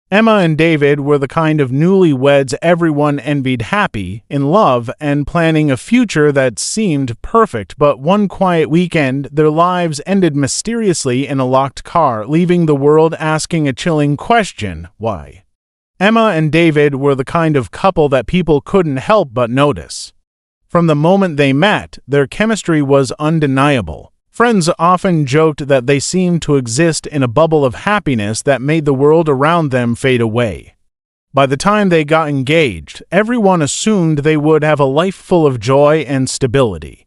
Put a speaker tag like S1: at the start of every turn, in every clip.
S1: Emma and David were the kind of newlyweds everyone envied, happy, in love, and planning a future that seemed perfect, but one quiet weekend, their lives ended mysteriously in a locked car, leaving the world asking a chilling question: why? Emma and David were the kind of couple that people couldn't help but notice. From the moment they met, their chemistry was undeniable. Friends often joked that they seemed to exist in a bubble of happiness that made the world around them fade away. By the time they got engaged, everyone assumed they would have a life full of joy and stability.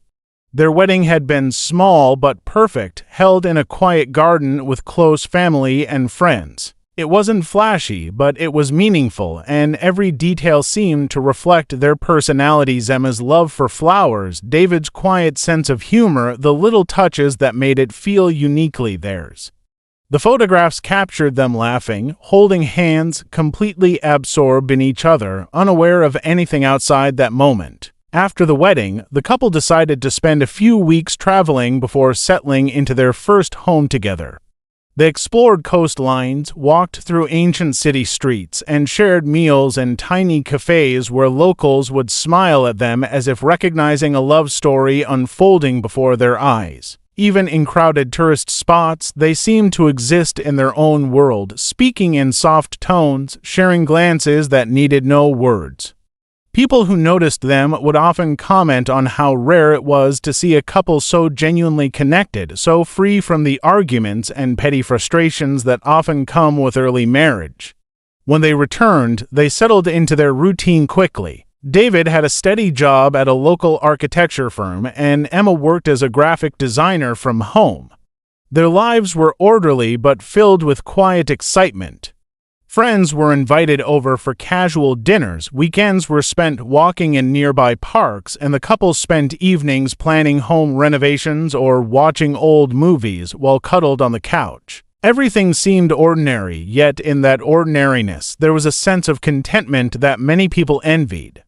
S1: Their wedding had been small but perfect, held in a quiet garden with close family and friends. It wasn't flashy, but it was meaningful, and every detail seemed to reflect their personalities: Emma's love for flowers, David's quiet sense of humor, the little touches that made it feel uniquely theirs. The photographs captured them laughing, holding hands, completely absorbed in each other, unaware of anything outside that moment. After the wedding, the couple decided to spend a few weeks traveling before settling into their first home together. They explored coastlines, walked through ancient city streets, and shared meals in tiny cafes where locals would smile at them as if recognizing a love story unfolding before their eyes. Even in crowded tourist spots, they seemed to exist in their own world, speaking in soft tones, sharing glances that needed no words. People who noticed them would often comment on how rare it was to see a couple so genuinely connected, so free from the arguments and petty frustrations that often come with early marriage. When they returned, they settled into their routine quickly. David had a steady job at a local architecture firm, and Emma worked as a graphic designer from home. Their lives were orderly but filled with quiet excitement. Friends were invited over for casual dinners, weekends were spent walking in nearby parks, and the couple spent evenings planning home renovations or watching old movies while cuddled on the couch. Everything seemed ordinary, yet in that ordinariness there was a sense of contentment that many people envied.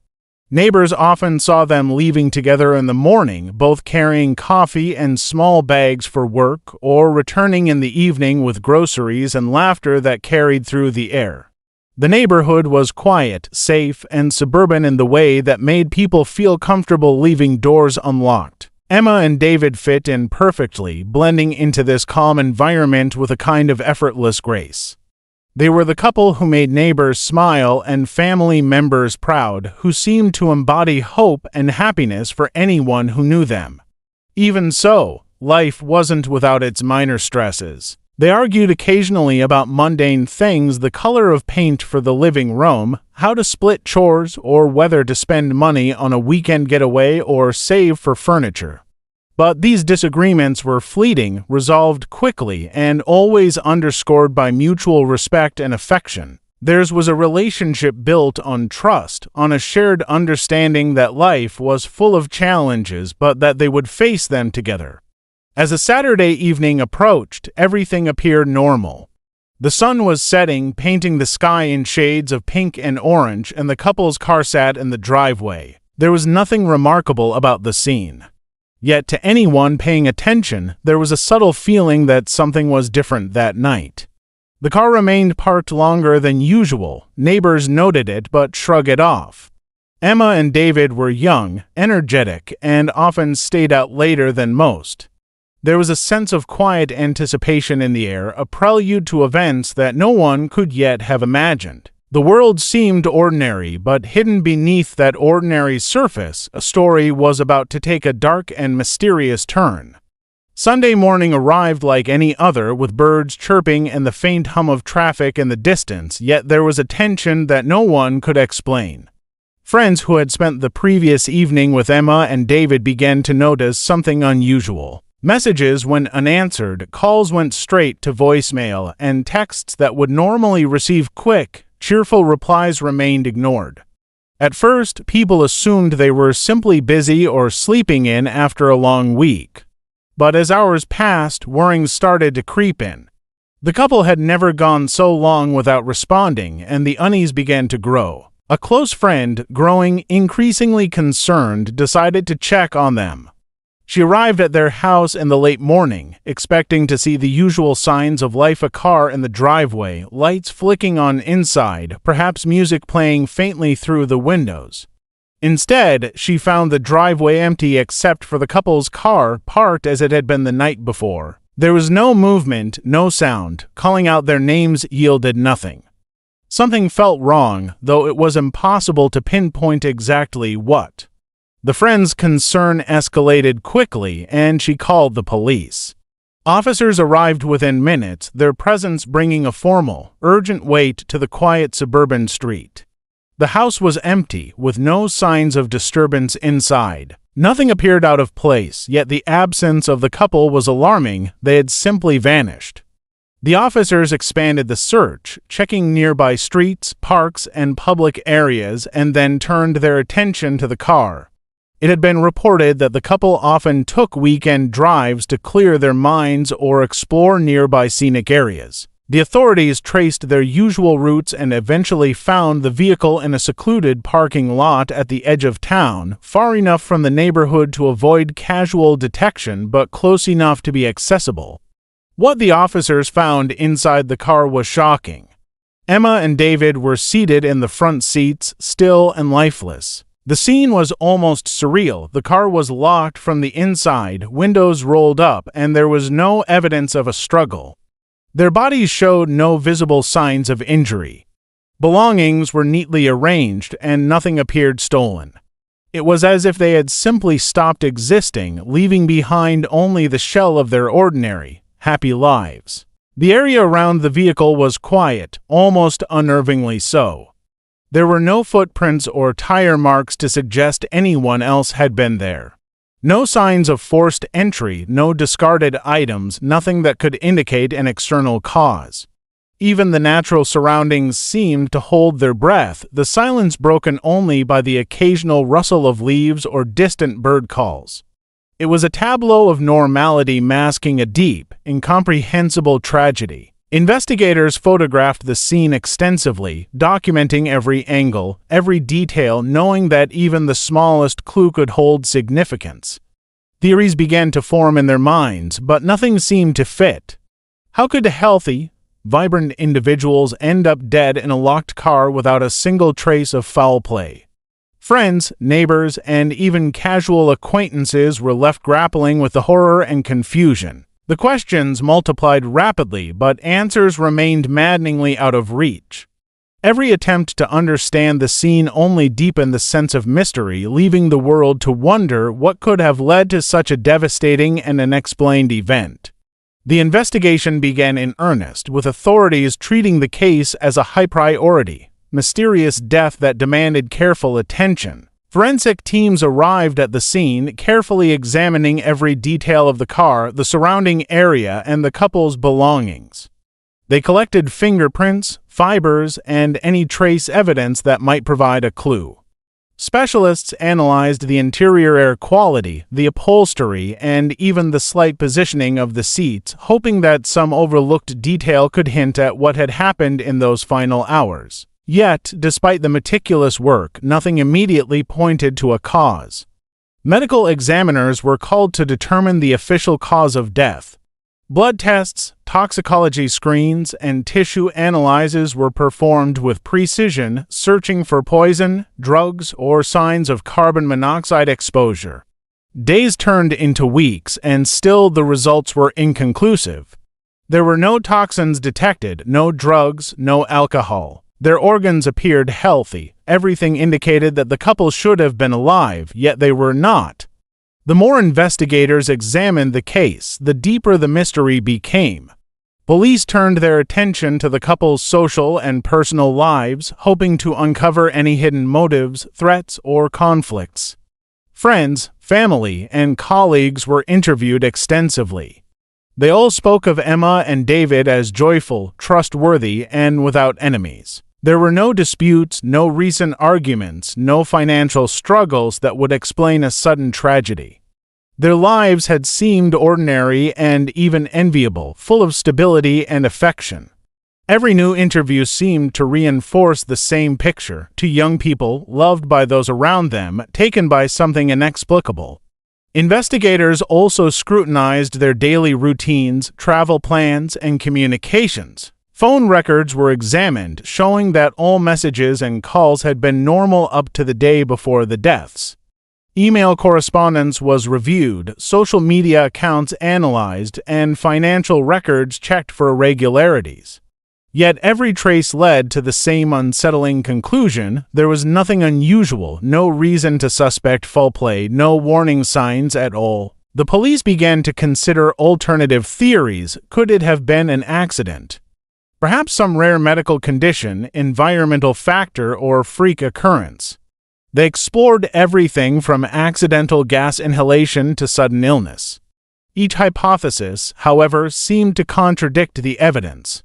S1: Neighbors often saw them leaving together in the morning, both carrying coffee and small bags for work, or returning in the evening with groceries and laughter that carried through the air. The neighborhood was quiet, safe, and suburban in the way that made people feel comfortable leaving doors unlocked. Emma and David fit in perfectly, blending into this calm environment with a kind of effortless grace. They were the couple who made neighbors smile and family members proud, who seemed to embody hope and happiness for anyone who knew them. Even so, life wasn't without its minor stresses. They argued occasionally about mundane things: the color of paint for the living room, how to split chores, or whether to spend money on a weekend getaway or save for furniture. But these disagreements were fleeting, resolved quickly, and always underscored by mutual respect and affection. Theirs was a relationship built on trust, on a shared understanding that life was full of challenges, but that they would face them together. As a Saturday evening approached, everything appeared normal. The sun was setting, painting the sky in shades of pink and orange, and the couple's car sat in the driveway. There was nothing remarkable about the scene. Yet to anyone paying attention, there was a subtle feeling that something was different that night. The car remained parked longer than usual. Neighbors noted it but shrugged it off. Emma and David were young, energetic, and often stayed out later than most. There was a sense of quiet anticipation in the air, a prelude to events that no one could yet have imagined. The world seemed ordinary, but hidden beneath that ordinary surface, a story was about to take a dark and mysterious turn. Sunday morning arrived like any other, with birds chirping and the faint hum of traffic in the distance, yet there was a tension that no one could explain. Friends who had spent the previous evening with Emma and David began to notice something unusual. Messages went unanswered, calls went straight to voicemail, and texts that would normally receive quick, cheerful replies remained ignored. At first, people assumed they were simply busy or sleeping in after a long week. But as hours passed, worries started to creep in. The couple had never gone so long without responding, and the unease began to grow. A close friend, growing increasingly concerned, decided to check on them. She arrived at their house in the late morning, expecting to see the usual signs of life: a car in the driveway, lights flicking on inside, perhaps music playing faintly through the windows. Instead, she found the driveway empty except for the couple's car parked as it had been the night before. There was no movement, no sound. Calling out their names yielded nothing. Something felt wrong, though it was impossible to pinpoint exactly what. The friend's concern escalated quickly, and she called the police. Officers arrived within minutes, their presence bringing a formal, urgent weight to the quiet suburban street. The house was empty, with no signs of disturbance inside. Nothing appeared out of place, yet the absence of the couple was alarming. They had simply vanished. The officers expanded the search, checking nearby streets, parks, and public areas, and then turned their attention to the car. It had been reported that the couple often took weekend drives to clear their minds or explore nearby scenic areas. The authorities traced their usual routes and eventually found the vehicle in a secluded parking lot at the edge of town, far enough from the neighborhood to avoid casual detection but close enough to be accessible. What the officers found inside the car was shocking. Emma and David were seated in the front seats, still and lifeless. The scene was almost surreal. The car was locked from the inside, windows rolled up, and there was no evidence of a struggle. Their bodies showed no visible signs of injury. Belongings were neatly arranged, and nothing appeared stolen. It was as if they had simply stopped existing, leaving behind only the shell of their ordinary, happy lives. The area around the vehicle was quiet, almost unnervingly so. There were no footprints or tire marks to suggest anyone else had been there. No signs of forced entry, no discarded items, nothing that could indicate an external cause. Even the natural surroundings seemed to hold their breath, the silence broken only by the occasional rustle of leaves or distant bird calls. It was a tableau of normality masking a deep, incomprehensible tragedy. Investigators photographed the scene extensively, documenting every angle, every detail, knowing that even the smallest clue could hold significance. Theories began to form in their minds, but nothing seemed to fit. How could healthy, vibrant individuals end up dead in a locked car without a single trace of foul play? Friends, neighbors, and even casual acquaintances were left grappling with the horror and confusion. The questions multiplied rapidly, but answers remained maddeningly out of reach. Every attempt to understand the scene only deepened the sense of mystery, leaving the world to wonder what could have led to such a devastating and unexplained event. The investigation began in earnest, with authorities treating the case as a high priority, mysterious death that demanded careful attention. Forensic teams arrived at the scene, carefully examining every detail of the car, the surrounding area, and the couple's belongings. They collected fingerprints, fibers, and any trace evidence that might provide a clue. Specialists analyzed the interior air quality, the upholstery, and even the slight positioning of the seats, hoping that some overlooked detail could hint at what had happened in those final hours. Yet, despite the meticulous work, nothing immediately pointed to a cause. Medical examiners were called to determine the official cause of death. Blood tests, toxicology screens, and tissue analyses were performed with precision, searching for poison, drugs, or signs of carbon monoxide exposure. Days turned into weeks, and still the results were inconclusive. There were no toxins detected, no drugs, no alcohol. Their organs appeared healthy. Everything indicated that the couple should have been alive, yet they were not. The more investigators examined the case, the deeper the mystery became. Police turned their attention to the couple's social and personal lives, hoping to uncover any hidden motives, threats, or conflicts. Friends, family, and colleagues were interviewed extensively. They all spoke of Emma and David as joyful, trustworthy, and without enemies. There were no disputes, no recent arguments, no financial struggles that would explain a sudden tragedy. Their lives had seemed ordinary and even enviable, full of stability and affection. Every new interview seemed to reinforce the same picture: two young people, loved by those around them, taken by something inexplicable. Investigators also scrutinized their daily routines, travel plans, and communications. Phone records were examined, showing that all messages and calls had been normal up to the day before the deaths. Email correspondence was reviewed, social media accounts analyzed, and financial records checked for irregularities. Yet every trace led to the same unsettling conclusion: there was nothing unusual, no reason to suspect foul play, no warning signs at all. The police began to consider alternative theories. Could it have been an accident? Perhaps some rare medical condition, environmental factor, or freak occurrence. They explored everything from accidental gas inhalation to sudden illness. Each hypothesis, however, seemed to contradict the evidence.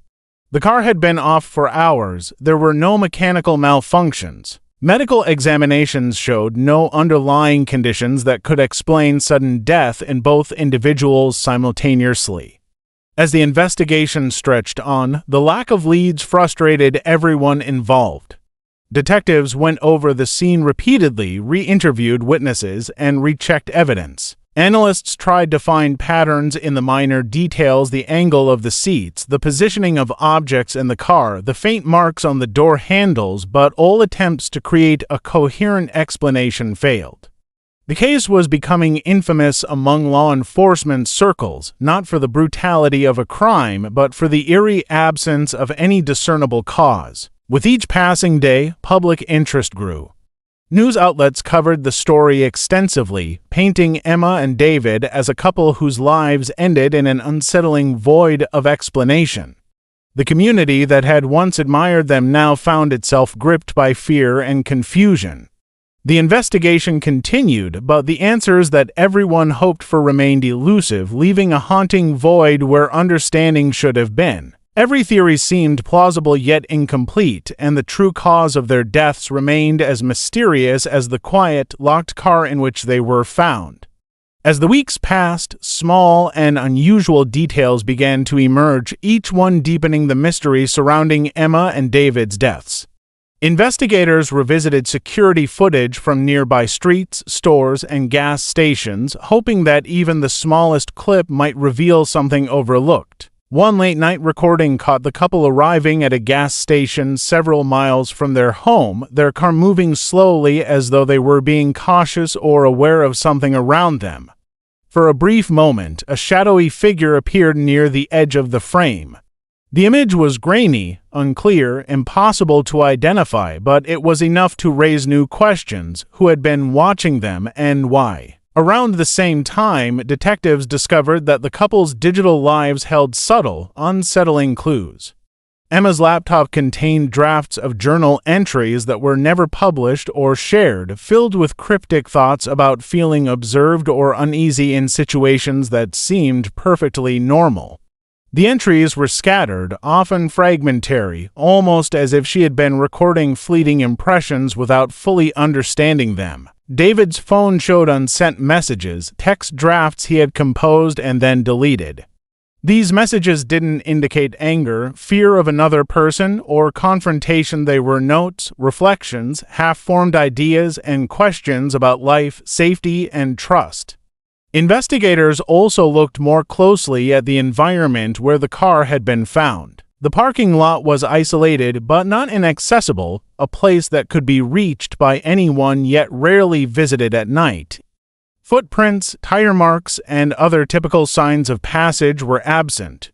S1: The car had been off for hours. There were no mechanical malfunctions. Medical examinations showed no underlying conditions that could explain sudden death in both individuals simultaneously. As the investigation stretched on, the lack of leads frustrated everyone involved. Detectives went over the scene repeatedly, re-interviewed witnesses, and rechecked evidence. Analysts tried to find patterns in the minor details: the angle of the seats, the positioning of objects in the car, the faint marks on the door handles, but all attempts to create a coherent explanation failed. The case was becoming infamous among law enforcement circles, not for the brutality of a crime, but for the eerie absence of any discernible cause. With each passing day, public interest grew. News outlets covered the story extensively, painting Emma and David as a couple whose lives ended in an unsettling void of explanation. The community that had once admired them now found itself gripped by fear and confusion. The investigation continued, but the answers that everyone hoped for remained elusive, leaving a haunting void where understanding should have been. Every theory seemed plausible yet incomplete, and the true cause of their deaths remained as mysterious as the quiet, locked car in which they were found. As the weeks passed, small and unusual details began to emerge, each one deepening the mystery surrounding Emma and David's deaths. Investigators revisited security footage from nearby streets, stores, and gas stations, hoping that even the smallest clip might reveal something overlooked. One late-night recording caught the couple arriving at a gas station several miles from their home, their car moving slowly as though they were being cautious or aware of something around them. For a brief moment, a shadowy figure appeared near the edge of the frame. The image was grainy, unclear, impossible to identify, but it was enough to raise new questions: who had been watching them and why? Around the same time, detectives discovered that the couple's digital lives held subtle, unsettling clues. Emma's laptop contained drafts of journal entries that were never published or shared, filled with cryptic thoughts about feeling observed or uneasy in situations that seemed perfectly normal. The entries were scattered, often fragmentary, almost as if she had been recording fleeting impressions without fully understanding them. David's phone showed unsent messages, text drafts he had composed and then deleted. These messages didn't indicate anger, fear of another person, or confrontation. They were notes, reflections, half-formed ideas, and questions about life, safety, and trust. Investigators also looked more closely at the environment where the car had been found. The parking lot was isolated but not inaccessible, a place that could be reached by anyone yet rarely visited at night. Footprints, tire marks, and other typical signs of passage were absent.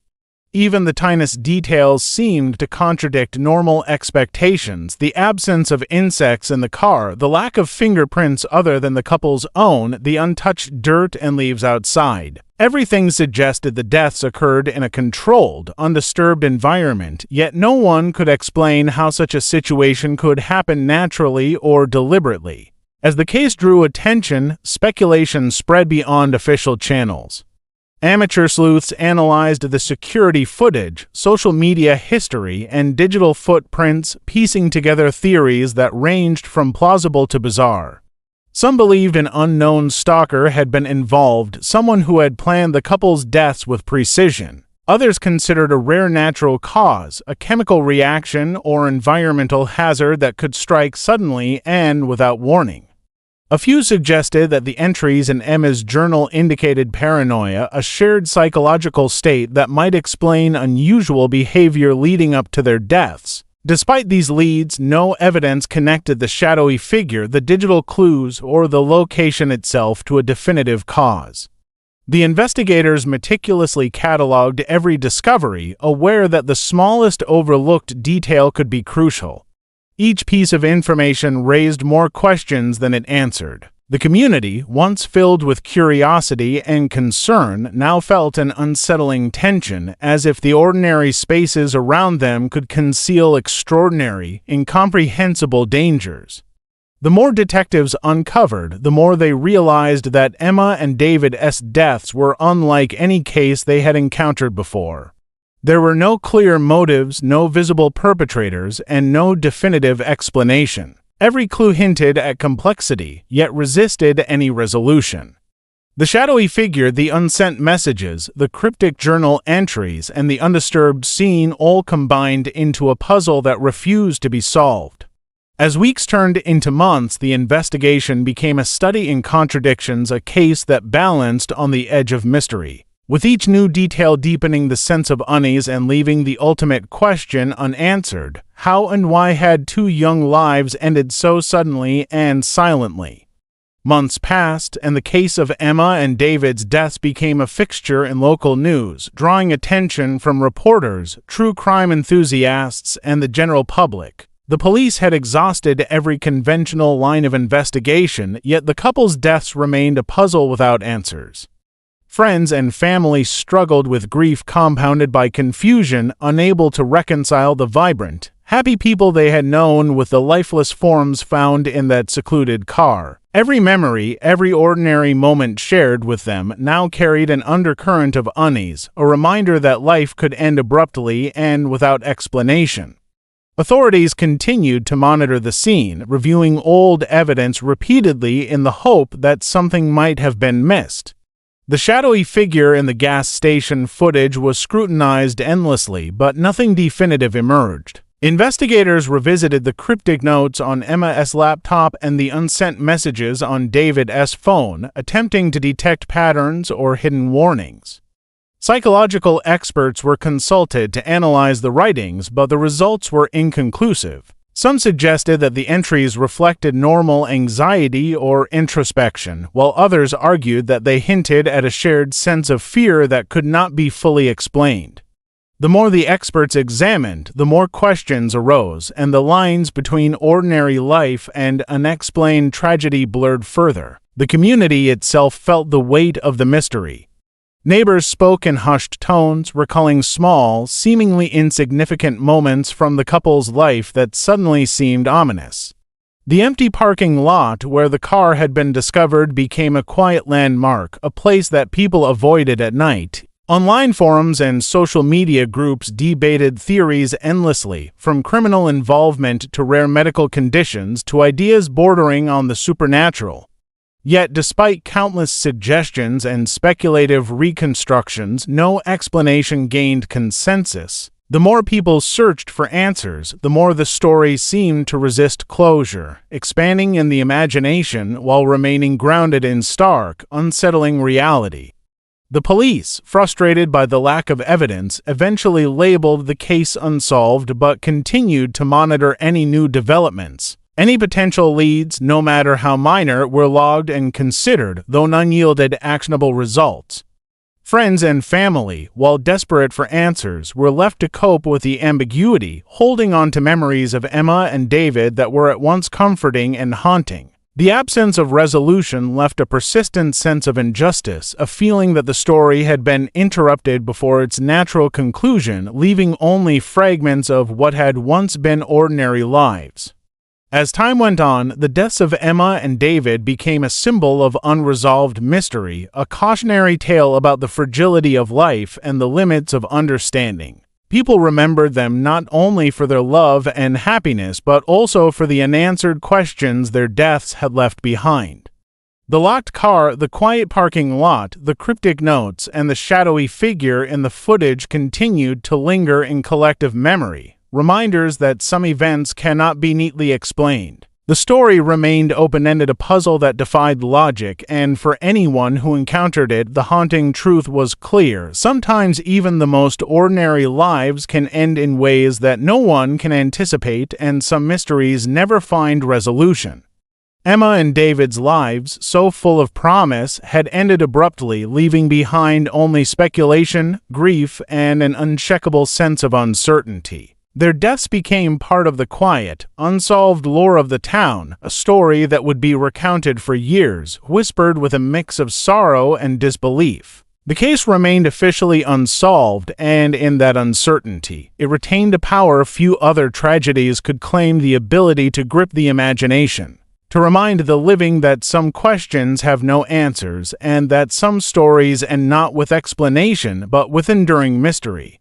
S1: Even the tiniest details seemed to contradict normal expectations: the absence of insects in the car, the lack of fingerprints other than the couple's own, the untouched dirt and leaves outside. Everything suggested the deaths occurred in a controlled, undisturbed environment, yet no one could explain how such a situation could happen naturally or deliberately. As the case drew attention, speculation spread beyond official channels. Amateur sleuths analyzed the security footage, social media history, and digital footprints, piecing together theories that ranged from plausible to bizarre. Some believed an unknown stalker had been involved, someone who had planned the couple's deaths with precision. Others considered a rare natural cause, a chemical reaction or environmental hazard that could strike suddenly and without warning. A few suggested that the entries in Emma's journal indicated paranoia, a shared psychological state that might explain unusual behavior leading up to their deaths. Despite these leads, no evidence connected the shadowy figure, the digital clues, or the location itself to a definitive cause. The investigators meticulously cataloged every discovery, aware that the smallest overlooked detail could be crucial. Each piece of information raised more questions than it answered. The community, once filled with curiosity and concern, now felt an unsettling tension, as if the ordinary spaces around them could conceal extraordinary, incomprehensible dangers. The more detectives uncovered, the more they realized that Emma and David's deaths were unlike any case they had encountered before. There were no clear motives, no visible perpetrators, and no definitive explanation. Every clue hinted at complexity, yet resisted any resolution. The shadowy figure, the unsent messages, the cryptic journal entries, and the undisturbed scene all combined into a puzzle that refused to be solved. As weeks turned into months, the investigation became a study in contradictions, a case that balanced on the edge of mystery, with each new detail deepening the sense of unease and leaving the ultimate question unanswered: how and why had two young lives ended so suddenly and silently? Months passed, and the case of Emma and David's deaths became a fixture in local news, drawing attention from reporters, true crime enthusiasts, and the general public. The police had exhausted every conventional line of investigation, yet the couple's deaths remained a puzzle without answers. Friends and family struggled with grief compounded by confusion, unable to reconcile the vibrant, happy people they had known with the lifeless forms found in that secluded car. Every memory, every ordinary moment shared with them now carried an undercurrent of unease, a reminder that life could end abruptly and without explanation. Authorities continued to monitor the scene, reviewing old evidence repeatedly in the hope that something might have been missed. The shadowy figure in the gas station footage was scrutinized endlessly, but nothing definitive emerged. Investigators revisited the cryptic notes on Emma's laptop and the unsent messages on David's phone, attempting to detect patterns or hidden warnings. Psychological experts were consulted to analyze the writings, but the results were inconclusive. Some suggested that the entries reflected normal anxiety or introspection, while others argued that they hinted at a shared sense of fear that could not be fully explained. The more the experts examined, the more questions arose, and the lines between ordinary life and unexplained tragedy blurred further. The community itself felt the weight of the mystery. Neighbors spoke in hushed tones, recalling small, seemingly insignificant moments from the couple's life that suddenly seemed ominous. The empty parking lot where the car had been discovered became a quiet landmark, a place that people avoided at night. Online forums and social media groups debated theories endlessly, from criminal involvement to rare medical conditions to ideas bordering on the supernatural. Yet, despite countless suggestions and speculative reconstructions, no explanation gained consensus. The more people searched for answers, the more the story seemed to resist closure, expanding in the imagination while remaining grounded in stark, unsettling reality. The police, frustrated by the lack of evidence, eventually labeled the case unsolved but continued to monitor any new developments. Any potential leads, no matter how minor, were logged and considered, though none yielded actionable results. Friends and family, while desperate for answers, were left to cope with the ambiguity, holding on to memories of Emma and David that were at once comforting and haunting. The absence of resolution left a persistent sense of injustice, a feeling that the story had been interrupted before its natural conclusion, leaving only fragments of what had once been ordinary lives. As time went on, the deaths of Emma and David became a symbol of unresolved mystery, a cautionary tale about the fragility of life and the limits of understanding. People remembered them not only for their love and happiness, but also for the unanswered questions their deaths had left behind. The locked car, the quiet parking lot, the cryptic notes, and the shadowy figure in the footage continued to linger in collective memory. Reminders that some events cannot be neatly explained. The story remained open-ended, a puzzle that defied logic, and for anyone who encountered it, the haunting truth was clear. Sometimes even the most ordinary lives can end in ways that no one can anticipate, and some mysteries never find resolution. Emma and David's lives, so full of promise, had ended abruptly, leaving behind only speculation, grief, and an unshakable sense of uncertainty. Their deaths became part of the quiet, unsolved lore of the town, a story that would be recounted for years, whispered with a mix of sorrow and disbelief. The case remained officially unsolved, and in that uncertainty, it retained a power few other tragedies could claim: the ability to grip the imagination, to remind the living that some questions have no answers, and that some stories end not with explanation but with enduring mystery.